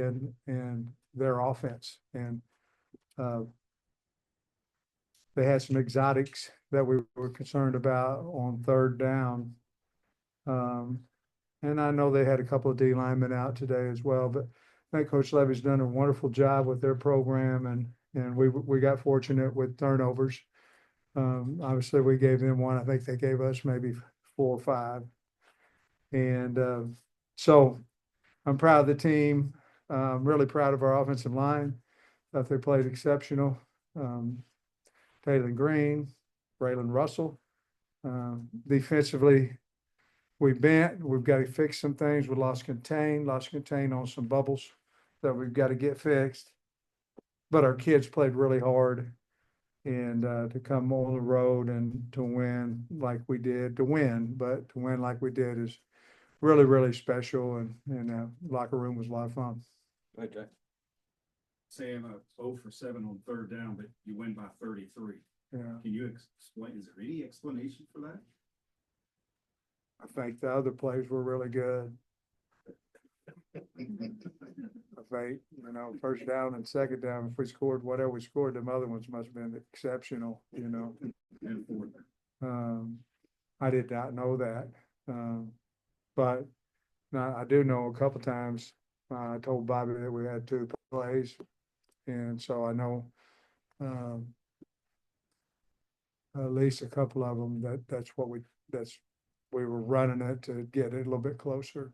in their offense. And they had some exotics that we were concerned about on third down. And I know they had a couple of D linemen out today as well, but I think Coach Levy's done a wonderful job with their program, and we got fortunate with turnovers. Obviously, we gave them one. I think they gave us maybe 4 or 5. And so I'm proud of the team. I'm really proud of our offensive line. Thought they played exceptional. Taylor Green, Braylon Russell. Defensively, we've got to fix some things. We lost contain on some bubbles that we've got to get fixed. But our kids played really hard, and to come on the road and to win like we did, but to win like we did is really, really special. And locker room was a lot of fun. Okay. Sam, 0 for 7 on third down, but you win by 33. Yeah, Can you explain, is there any explanation for that? I think the other plays were really good. I think, first down and second down, if we scored whatever we scored, them other ones must have been exceptional, And fourth. I did not know that. But now I do know a couple times, I told Bobby that we had 2 plays. And so I know, at least a couple of them we were running it to get it a little bit closer.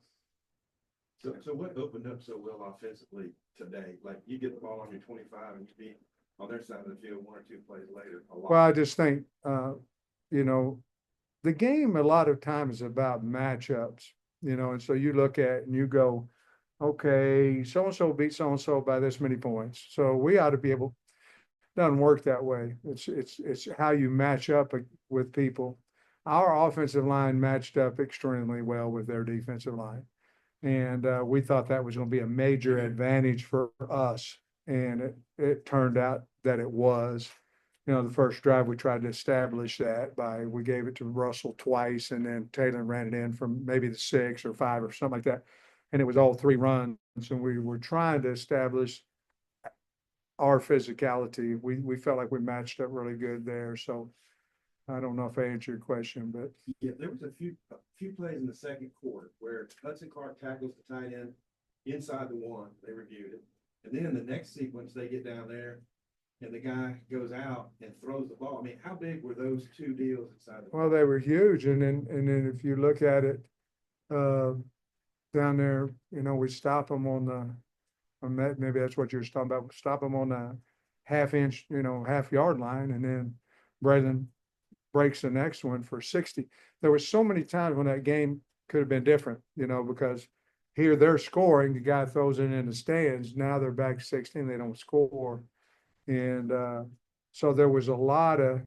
So what opened up so well offensively today? Like you get the ball on your 25 and you be on their side of the field 1 or 2 plays later. Well, I just think, the game a lot of times is about matchups, and so you look at it and you go, okay, so-and-so beat so-and-so by this many points. So we ought to be able, doesn't work that way. It's how you match up with people. Our offensive line matched up extremely well with their defensive line. And we thought that was going to be a major advantage for us. And it turned out that it was. The first drive, we tried to establish that we gave it to Russell twice, and then Taylor ran it in from maybe the 6 or 5 or something like that. And it was all 3 runs. And we were trying to establish our physicality. We felt like we matched up really good there. So I don't know if I answered your question, but yeah, there was a few plays in the second quarter where Hudson Clark tackles the tight end inside the 1. They reviewed it. And then in the next sequence, they get down there and the guy goes out and throws the ball. I mean, how big were those 2 deals inside the ball? Well, they were huge. And then if you look at it down there, we stop them maybe that's what you're talking about. Stop them on the half-inch, half-yard line, and then Braylon breaks the next one for 60. There were so many times when that game could have been different, because here they're scoring, the guy throws it in the stands, now they're back 16, they don't score. And so there was a lot of,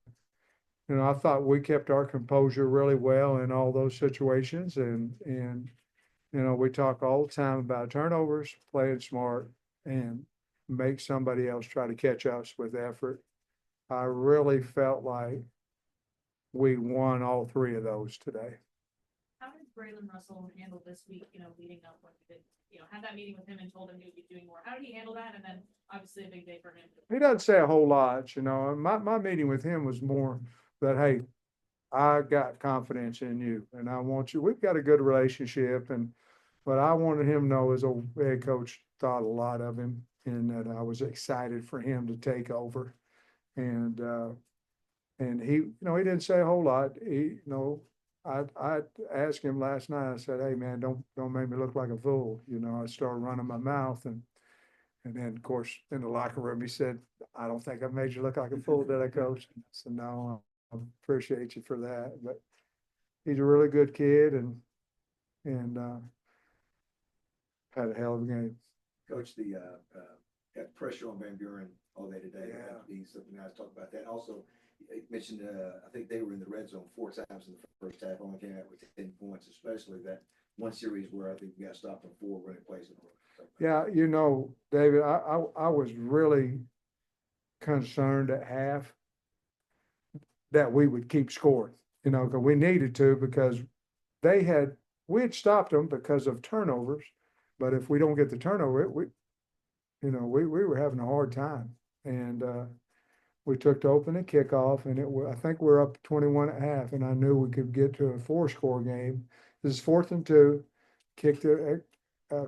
I thought we kept our composure really well in all those situations. And we talk all the time about turnovers, playing smart, and make somebody else try to catch us with effort. I really felt like we won all 3 of those today. How did Braylon Russell handle this week, leading up when we did, had that meeting with him and told him he would be doing more? How did he handle that? And then obviously a big day for him. He doesn't say a whole lot, my meeting with him was more that, hey, I got confidence in you and I want you, we've got a good relationship, but I wanted him to know his old head coach thought a lot of him and that I was excited for him to take over. And he, he didn't say a whole lot. I asked him last night, I said, hey man, don't make me look like a fool. I started running my mouth and then of course in the locker room, he said, I don't think I made you look like a fool, did I, coach? I said, no, I appreciate you for that. But he's a really good kid and had a hell of a game. Coach, the got pressure on Van Buren all day today. Yeah. Be something nice to talk about that. Also, you mentioned I think they were in the red zone 4 times in the first half, only came out with 10 points, especially that one series where I think we got stopped on 4 running plays in a row. Yeah, David, I was really concerned at half that we would keep scoring, because we needed to, because we had stopped them because of turnovers. But if we don't get the turnover, we were having a hard time. And, we took the opening kickoff and I think we're up 21 at half, and I knew we could get to a 4-score game. This is 4th and 2, kicked a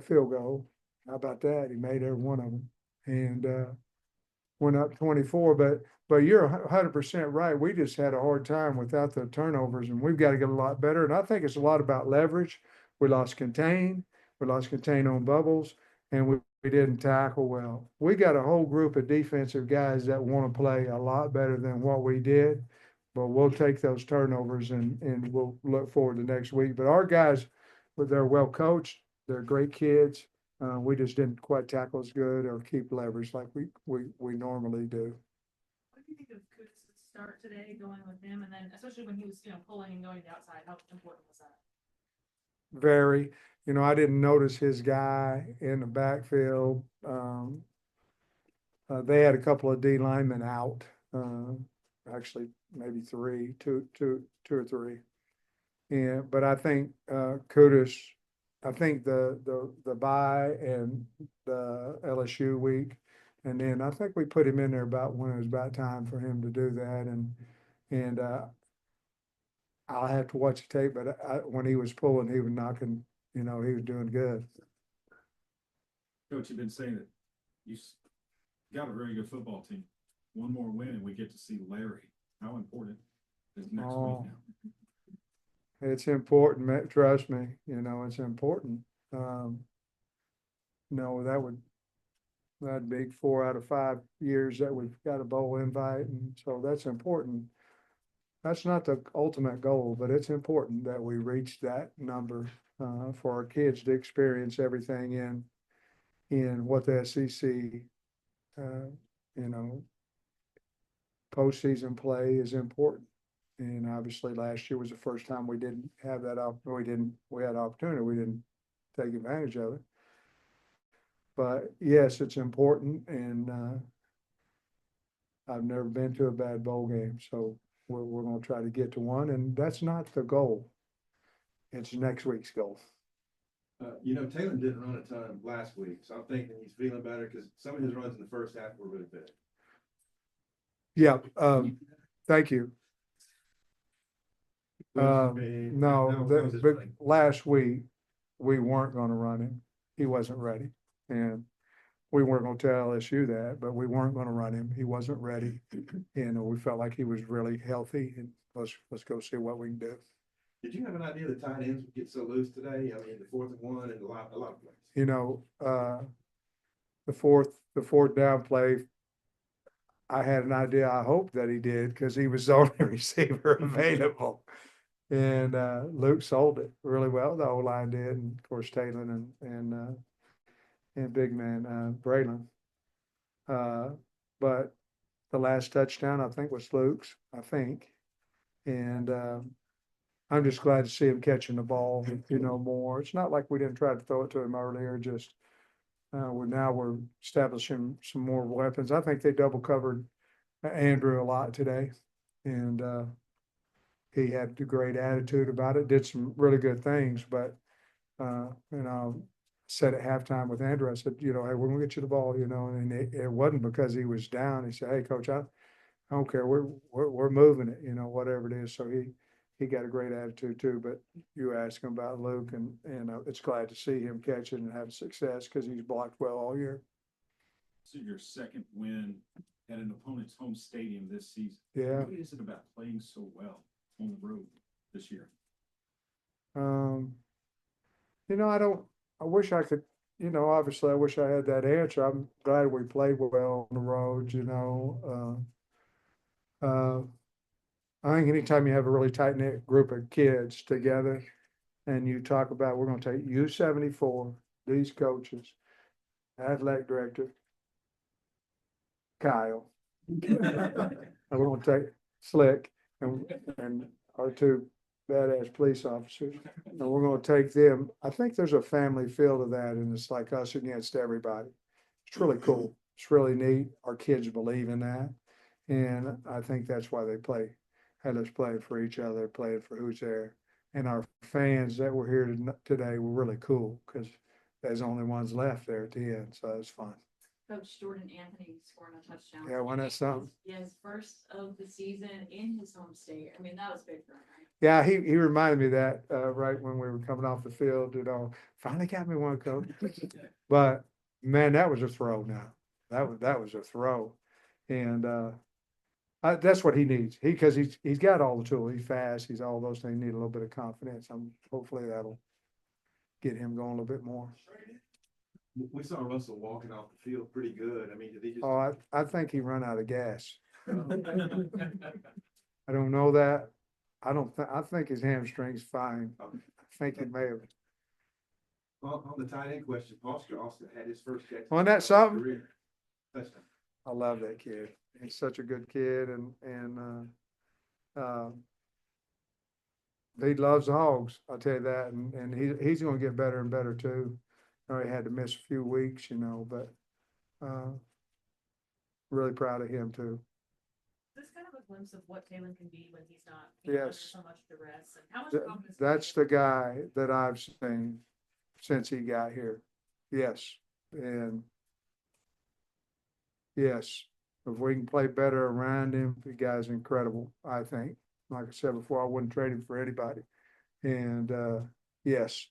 field goal. How about that? He made every one of them and, went up 24, but you're 100% right. We just had a hard time without the turnovers, and we've got to get a lot better. And I think it's a lot about leverage. We lost contain on bubbles, and we didn't tackle well. We got a whole group of defensive guys that want to play a lot better than what we did, but we'll take those turnovers and we'll look forward to next week. But our guys, they're well coached, they're great kids. We just didn't quite tackle as good or keep leverage like we normally do. What do you think of Kutz's start today, going with him, and then especially when he was, pulling and going to the outside, how important was that? Very, I didn't notice his guy in the backfield. They had a couple of D linemen out, actually maybe two or three. And, but I think, Kudos, I think the bye and the LSU week, and then I think we put him in there about when it was about time for him to do that, and I'll have to watch the tape, but when he was pulling, he was knocking, he was doing good. Coach, you've been saying that you got a very good football team. One more win and we get to see Larry. How important is next week now? It's important, man, trust me, it's important. That'd be 4 out of 5 years that we've got a bowl invite, and so that's important. That's not the ultimate goal, but it's important that we reach that number, for our kids to experience everything in what the SEC, postseason play is important. And obviously last year was the first time we didn't have that we had opportunity, we didn't take advantage of it. But yes, it's important, and I've never been to a bad bowl game, so we're gonna try to get to one, and that's not the goal. It's next week's goal. Taylor didn't run a ton last week, so I'm thinking he's feeling better because some of his runs in the first half were really big. Yeah, thank you. That No, was his but thing. last week, we weren't gonna run him. He wasn't ready. And we weren't gonna tell LSU that, but we weren't gonna run him. He wasn't ready. And we felt like he was really healthy, and let's go see what we can do. Did you have an idea the tight ends would get so loose today? I mean, the 4th and 1 and a lot of plays. The fourth down play, I had an idea. I hoped that he did, because he was the only receiver available. And Luke sold it really well. The O-line did, and of course Taylor and big man Braylon. But the last touchdown, I think, was Luke's. I think, and I'm just glad to see him catching the ball, more. It's not like we didn't try to throw it to him earlier. Just we're establishing some more weapons. I think they double covered Andrew a lot today, and he had a great attitude about it. Did some really good things, but said at halftime with Andrew, I said, hey, we're gonna get you the ball, and it wasn't because he was down. He said, hey, coach, I don't care. We're moving it, whatever it is. So he got a great attitude too. But you asked him about Luke, and it's glad to see him catch it and have success, because he's blocked well all year. So your second win at an opponent's home stadium this season. Yeah. What is it about playing so well on the road this year? I wish I could, obviously I wish I had that answer. I'm glad we played well on the road, I think anytime you have a really tight knit group of kids together and you talk about, we're gonna take U-74, these coaches, athletic director, Kyle, and we're gonna take Slick and our 2 badass police officers, and we're gonna take them. I think there's a family feel to that, and it's like us against everybody. It's really cool. It's really neat. Our kids believe in that, and I think that's why they had us playing for each other, playing for who's there. And our fans that were here today were really cool, because there's only ones left there at the end, so it's fun. Coach Jordan Anthony scoring a touchdown. Yeah, wasn't that something? His first of the season in his home state. I mean, that was big for him, right? Yeah, he reminded me of that, right when we were coming off the field, finally got me one, coach. But man, that was a throw now. That was a throw. And, that's what he needs. Cause he's got all the tools. He's fast. He's all those things. Need a little bit of confidence. Hopefully that'll get him going a little bit more. We saw Russell walking off the field pretty good. I mean, did he just? Oh, I think he run out of gas. I don't know that. I think his hamstring's fine. I think he may have. On the tight end question, Foster also had his first catch. Wasn't that something? Career touchdown. I love that kid. He's such a good kid and he loves the Hogs, I'll tell you that. And he's gonna get better and better too. I know he had to miss a few weeks, but really proud of him too. This kind of a glimpse of what Taylor can be when he's not, under Yes. so much duress, and how much Th- confidence. That's the guy that I've seen since he got here. Yes, and yes, if we can play better around him, the guy's incredible, I think. Like I said before, I wouldn't trade him for anybody. And, yes,